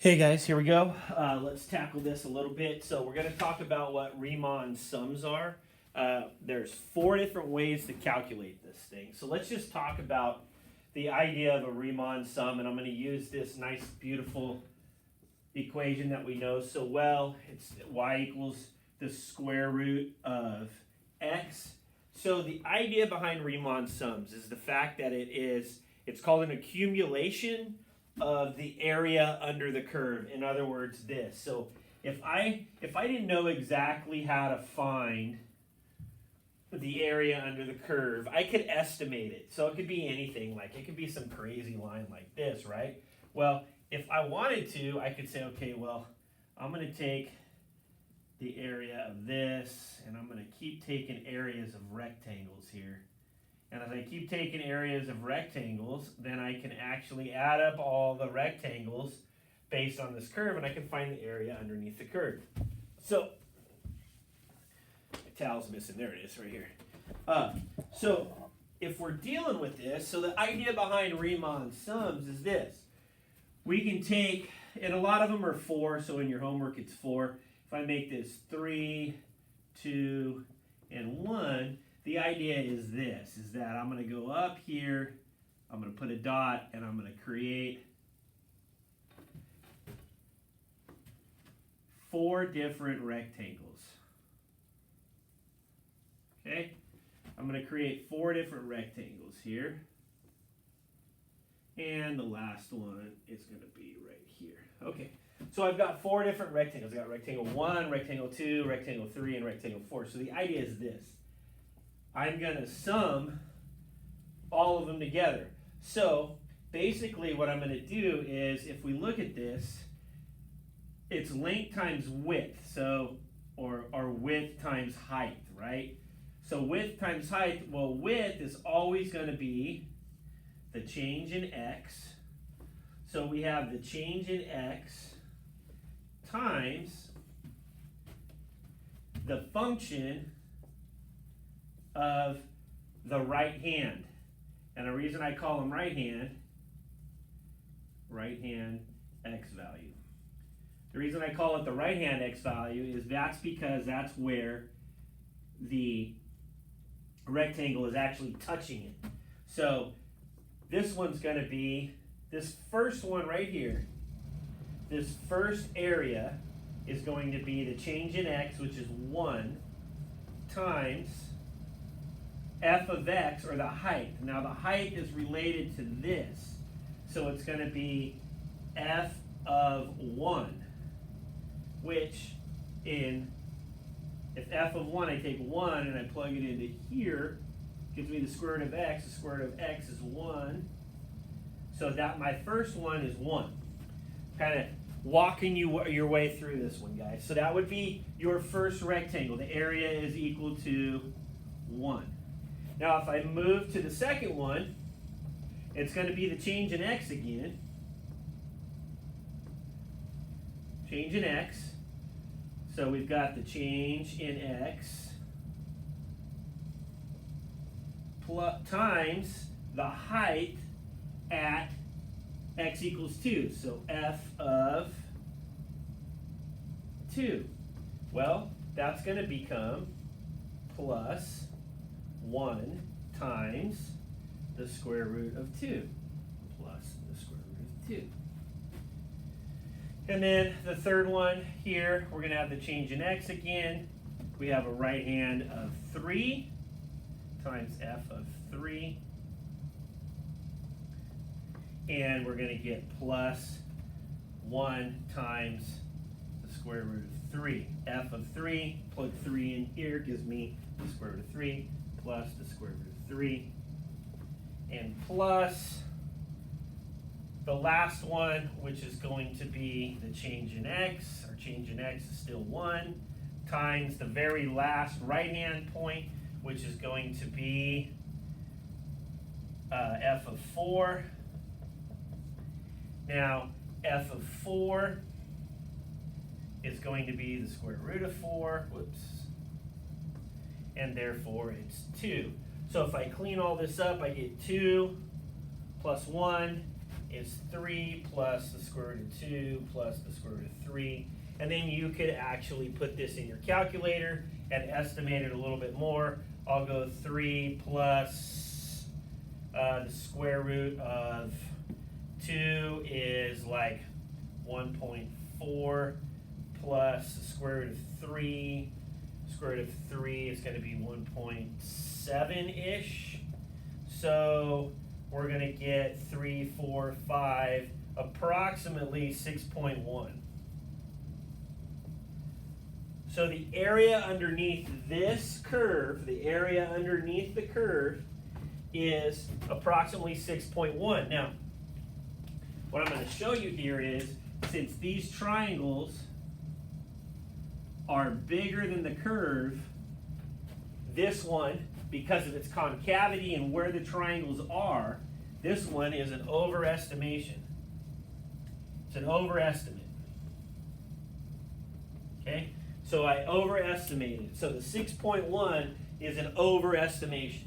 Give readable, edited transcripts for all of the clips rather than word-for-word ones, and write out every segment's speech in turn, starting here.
Hey guys, here we go. Let's tackle this a little bit. So we're going to talk about what Riemann sums are. There's 4 different ways to calculate this thing. So let's just talk about the idea of a Riemann sum, and I'm going to use this nice, beautiful equation that we know so well. It's y equals the square root of x. So the idea behind Riemann sums is the fact that it's called an accumulation of the area under the curve. In other words, this. So if I didn't know exactly how to find the area under the curve, I could estimate it. So it could be anything, like it could be some crazy line like this, right? Well, if I wanted to, I could say, okay, well, I'm going to take the area of this, and I'm going to keep taking areas of rectangles here. And as I keep taking areas of rectangles, then I can actually add up all the rectangles based on this curve, and I can find the area underneath the curve. So, my towel's missing. There it is, right here. So, if we're dealing with this, so the idea behind Riemann sums is this. We can take, and a lot of them are 4, so in your homework it's 4. If I make this 3, 2, and 1, the idea is this, is that I'm going to go up here, I'm going to put a dot, and I'm going to create 4 different rectangles. Okay? I'm going to create 4 different rectangles here. And the last one is going to be right here. Okay, so I've got 4 different rectangles. I've got rectangle 1, rectangle 2, rectangle 3, and rectangle 4. So the idea is this. I'm going to sum all of them together. So basically what I'm going to do is, if we look at this, it's length times width, so or width times height, right? So width times height, well, width is always going to be the change in x. So we have the change in x times the function of the right hand. And the reason I call them right hand x value. The reason I call it the right hand x value is that's because that's where the rectangle is actually touching it. So this one's going to be, this first one right here, this first area is going to be the change in x, which is 1, times f of x, or the height. Now the height is related to this, so it's going to be f of 1, which if f of 1, I take 1 and I plug it into here, gives me the square root of x. The square root of x is 1. So that my first one is 1. Kind of walking your way through this one, guys. So that would be your first rectangle. The area is equal to 1. Now if I move to the second one, it's going to be the change in x again. Change in x. So we've got the change in x times the height at x equals 2. So f of 2. Well, that's going to become plus 1 times the square root of 2 plus the square root of 2. And then the third one here, we're going to have the change in x again. We have a right hand of 3 times f of 3. And we're going to get plus 1 times the square root of 3. F of 3, plug 3 in here, gives me the square root of 3 plus the square root of 3. And plus the last one, which is going to be the change in x. Our change in x is still 1, times the very last right-hand point, which is going to be f of 4. Now, f of 4 is going to be the square root of 4, whoops, and therefore it's 2. So if I clean all this up, I get 2 plus 1 is 3 plus the square root of 2 plus the square root of 3. And then you could actually put this in your calculator and estimate it a little bit more. I'll go 3 plus the square root of 2 is like 1.4 plus the square root of 3. Square root of 3 is going to be 1.7-ish. So we're going to get 3, 4, 5, approximately 6.1. So the area underneath this curve, the area underneath the curve is approximately 6.1. Now, what I'm going to show you here is, since these triangles are bigger than the curve, this one, because of its concavity and where the triangles are, this one is an overestimation. It's an overestimate. Okay? So I overestimated. So the 6.1 is an overestimation.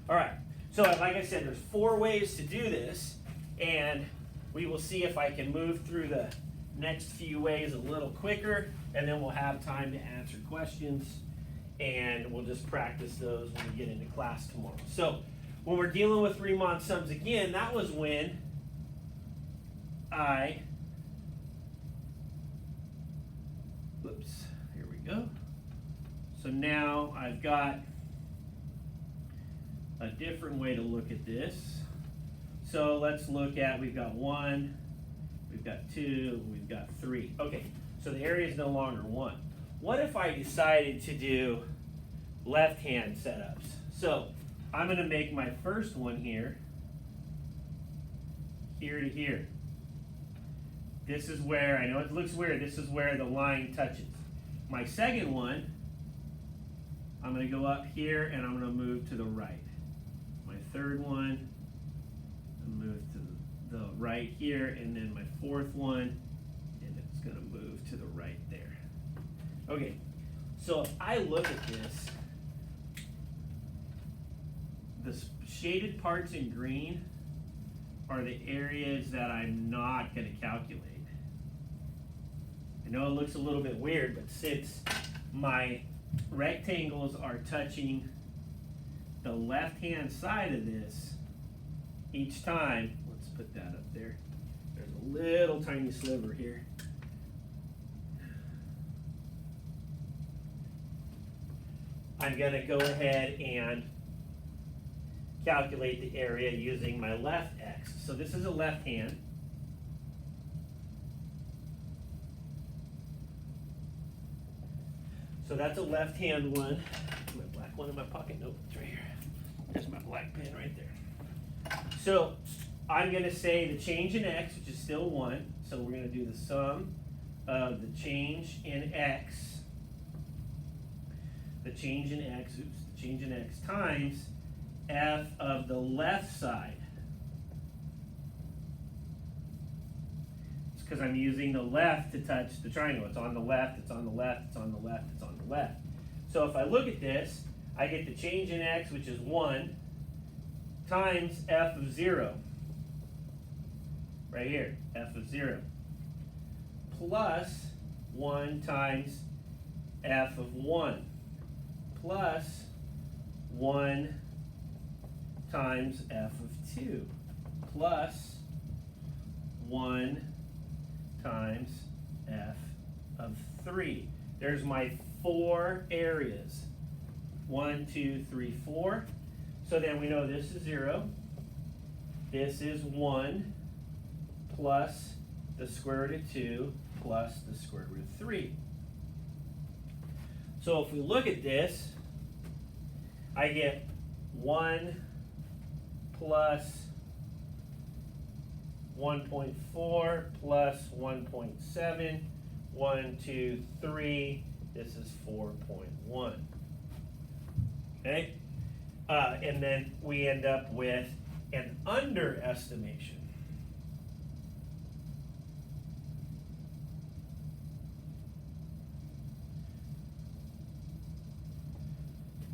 All right. So like I said, there's 4 ways to do this, and we will see if I can move through the next few ways a little quicker, and then we'll have time to answer questions, and we'll just practice those when we get into class tomorrow. So when we're dealing with Riemann sums again, that was when here we go. So now I've got a different way to look at this. So let's look at, we've got 1, we've got 2, we've got 3. Okay, so the area is no longer 1. What if I decided to do left-hand setups? So I'm going to make my first one here to here. This is where, I know it looks weird, this is where the line touches. My second one, I'm going to go up here and I'm going to move to the right. My third one, move to the right here, and then my fourth one, and it's going to move to the right there. Okay, so if I look at this, the shaded parts in green are the areas that I'm not going to calculate. I know it looks a little bit weird, but since my rectangles are touching the left-hand side of this each time, let's put that up there. There's a little tiny sliver here. I'm going to go ahead and calculate the area using my left x. So this is a left hand. So that's a left hand one. My black one in my pocket. Nope, it's right here. There's my black pen right there. So I'm going to say the change in x, which is still 1. So we're going to do the sum of the change in x. The change in x, the change in x times f of the left side. It's because I'm using the left to touch the triangle. It's on the left, it's on the left, it's on the left, it's on the left. So if I look at this, I get the change in x, which is 1, times f of 0. Right here, f of 0. Plus 1 times f of 1. Plus 1 times f of 2. Plus 1 times f of 3. There's my 4 areas. 1, 2, 3, 4. So then we know this is 0. This is 1 plus the square root of 2 plus the square root of 3. So if we look at this, I get 1 plus 1.4 plus 1.7, 1, 2, 3, this is 4.1. Okay? And then we end up with an underestimation.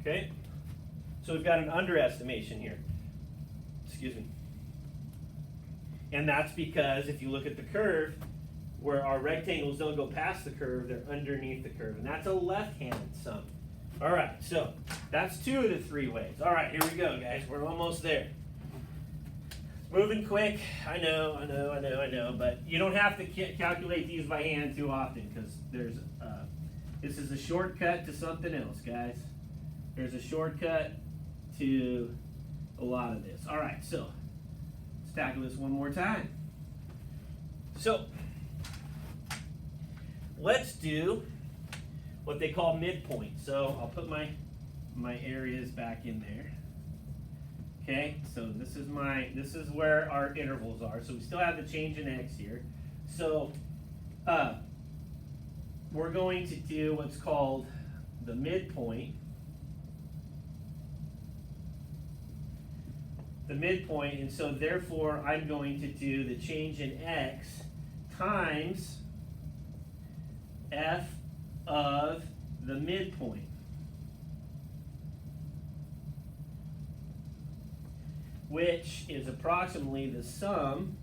Okay? So we've got an underestimation here. Excuse me. And that's because if you look at the curve, where our rectangles don't go past the curve, they're underneath the curve. And that's a left-handed sum. All right, so that's 2 of the 3 ways. All right, here we go, guys. We're almost there. Moving quick. I know, but you don't have to calculate these by hand too often because this is a shortcut to something else, guys. There's a shortcut to a lot of this. All right, so let's tackle this one more time. So let's do what they call midpoint. So I'll put my areas back in there. Okay, so this is where our intervals are. So we still have the change in x here. So we're going to do what's called the midpoint. The midpoint, and so therefore I'm going to do the change in x times f of the midpoint. Which is approximately the sum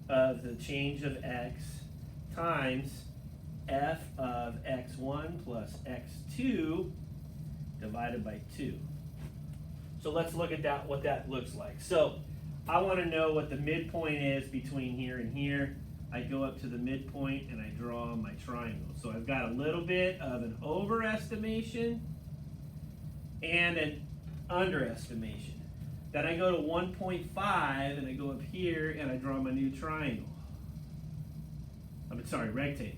of the change of x times f of x1 plus x2 divided by 2. So let's look at that, what that looks like. So I want to know what the midpoint is between here and here. I go up to the midpoint and I draw my triangle. So I've got a little bit of an overestimation and an underestimation. Then I go to 1.5 and I go up here and I draw my new triangle. Rectangle.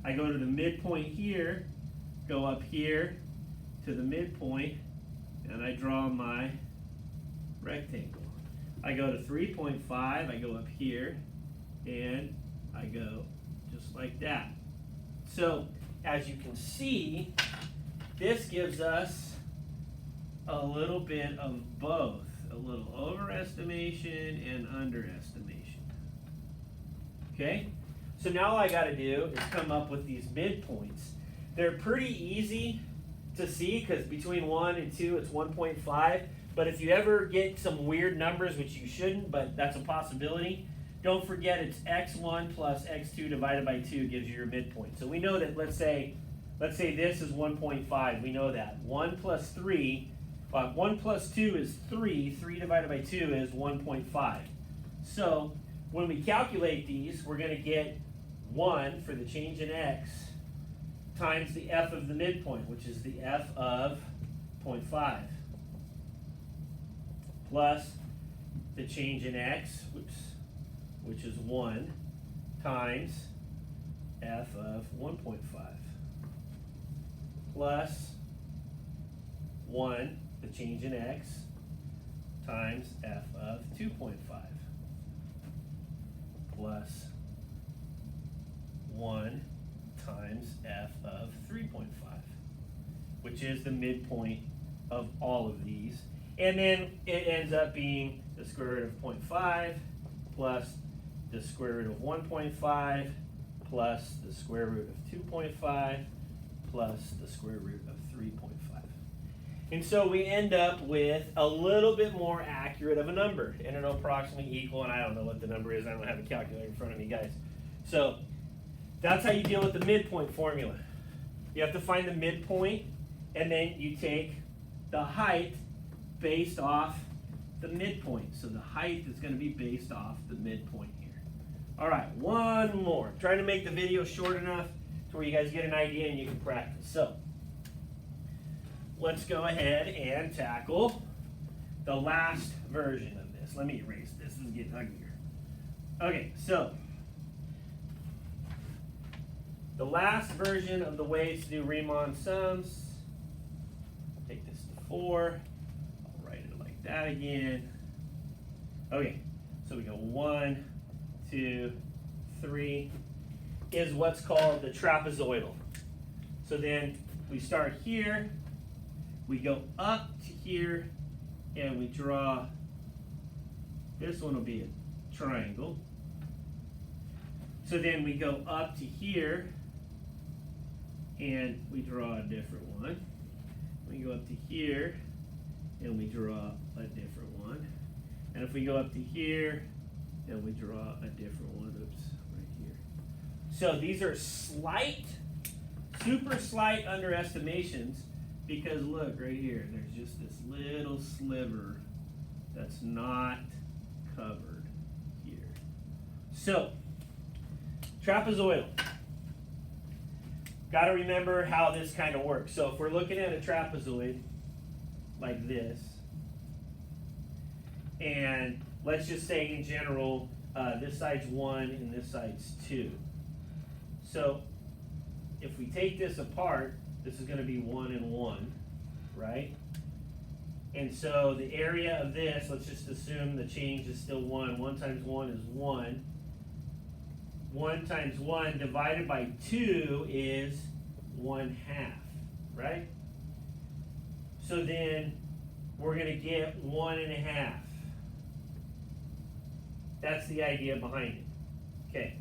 I go to the midpoint here, go up here to the midpoint, and I draw my rectangle. I go to 3.5, I go up here, and I go just like that. So, as you can see, this gives us a little bit of both, a little overestimation and underestimation. Okay? So now all I got to do is come up with these midpoints. They're pretty easy to see because between 1 and 2 it's 1.5. But if you ever get some weird numbers, which you shouldn't, but that's a possibility, don't forget it's x1 plus x2 divided by 2 gives you your midpoint. So we know that, let's say this is 1.5. We know that. 1 plus 3, 1 plus 2 is 3. 3 divided by 2 is 1.5. So when we calculate these, we're going to get 1 for the change in x times the f of the midpoint, which is the f of 0.5, plus the change in x, which is 1, times f of 1.5, plus 1, the change in x, times f of 2.5, plus 1 times f of 3.5, which is the midpoint of all of these. And then it ends up being the square root of 0.5 plus the square root of 1.5 plus the square root of 2.5 plus the square root of 3.5. And so we end up with a little bit more accurate of a number, and it'll approximately equal, and I don't know what the number is, I don't have a calculator in front of me, guys. So that's how you deal with the midpoint formula. You have to find the midpoint, and then you take the height based off the midpoint. So the height is going to be based off the midpoint here. All right, one more. I'm trying to make the video short enough to where you guys get an idea and you can practice. So let's go ahead and tackle the last version of this. Let me erase this. This is getting uglier. Okay, so the last version of the ways to do Riemann sums. Take this to 4. I'll write it like that again. Okay, so we go 1, 2, 3 is what's called the trapezoidal. So then we start here, we go up to here, and we draw, this one will be a triangle. So then we go up to here, and we draw a different one. We go up to here, and we draw a different one. And if we go up to here, and we draw a different one, oops, right here. So these are slight, super slight underestimations, because look right here, there's just this little sliver that's not covered here. So, trapezoidal. Got to remember how this kind of works. So if we're looking at a trapezoid like this, and let's just say in general, this side's 1 and this side's 2. So if we take this apart, this is going to be 1 and 1, right? And so the area of this, let's just assume the change is still 1. 1 times 1 is 1. 1 times 1 divided by 2 is 1/2, right? So then we're going to get 1.5. That's the idea behind it. Okay.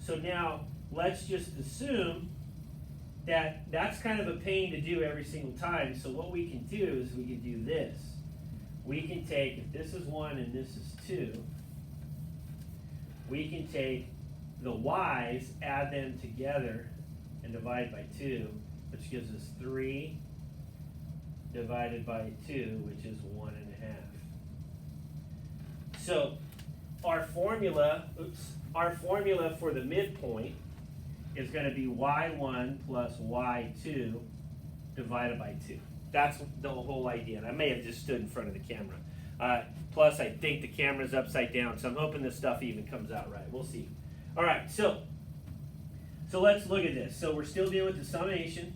So now let's just assume that that's kind of a pain to do every single time. So what we can do is we can do this. We can take, if this is 1 and this is 2, we can take the y's, add them together, and divide by 2, which gives us 3 divided by 2, which is 1.5. So our formula for the midpoint is going to be y1 plus y2 divided by 2. That's the whole idea. And I may have just stood in front of the camera. Plus, I think the camera's upside down, so I'm hoping this stuff even comes out right. We'll see. All right, so let's look at this. So we're still dealing with the summation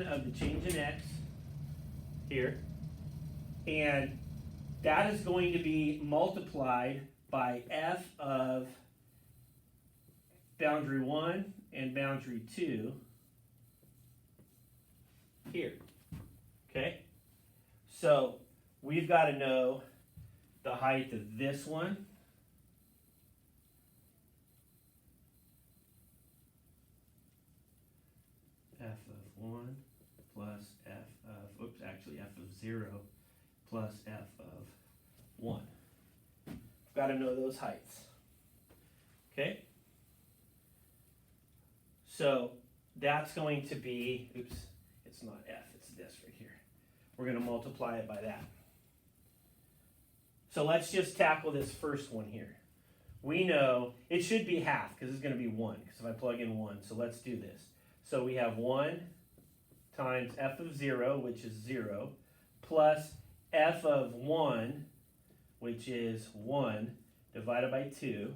of the change in x here. And that is going to be multiplied by f of boundary 1 and boundary 2 here. Okay? So we've got to know the height of this one. F of 1 plus f of, f of 0 plus f of 1. We've got to know those heights. Okay? So that's going to be, it's not f, it's this right here. We're going to multiply it by that. So let's just tackle this first one here. We know it should be half because it's going to be 1, because if I plug in 1, so let's do this. So we have 1 times f of 0, which is 0, plus f of 1, which is 1, divided by 2,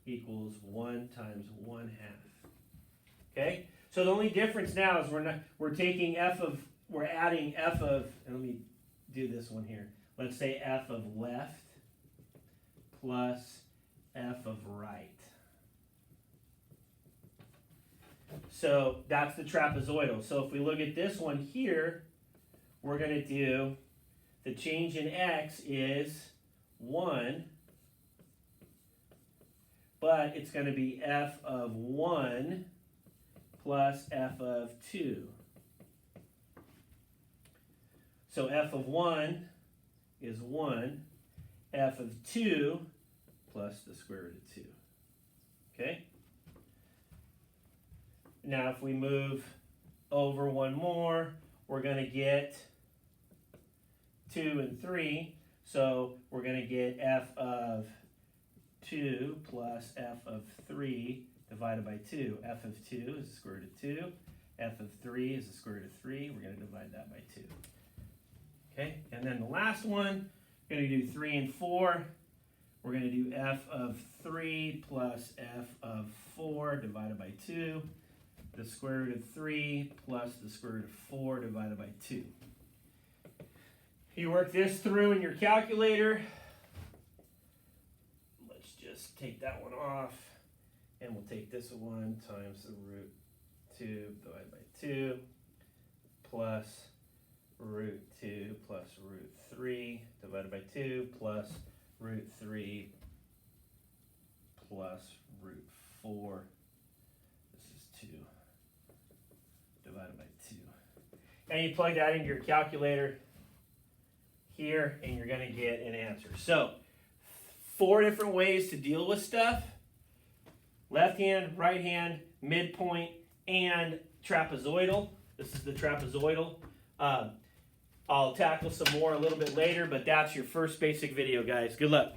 equals 1 times 1/2. Okay? So the only difference now is we're adding f of, and let me do this one here. Let's say f of left plus f of right. So that's the trapezoidal. So if we look at this one here, we're going to do, the change in x is 1, but it's going to be f of 1 plus f of 2. So f of 1 is 1, f of 2 plus the square root of 2. Okay? Now if we move over one more, we're going to get 2 and 3. So we're going to get f of 2 plus f of 3 divided by 2. F of 2 is the square root of 2. F of 3 is the square root of 3. We're going to divide that by 2. Okay, and then the last one, we're going to do 3 and 4. We're going to do f of 3 plus f of 4 divided by 2. The square root of 3 plus the square root of 4 divided by 2. You work this through in your calculator. Let's just take that one off. And we'll take this 1 times the root 2 divided by 2 plus root 2 plus root 3 divided by 2 plus root 3 plus root 4. This is 2 divided by 2. And you plug that into your calculator here, and you're going to get an answer. So 4 different ways to deal with stuff: left hand, right hand, midpoint, and trapezoidal. This is the trapezoidal. I'll tackle some more a little bit later, but that's your first basic video, guys. Good luck.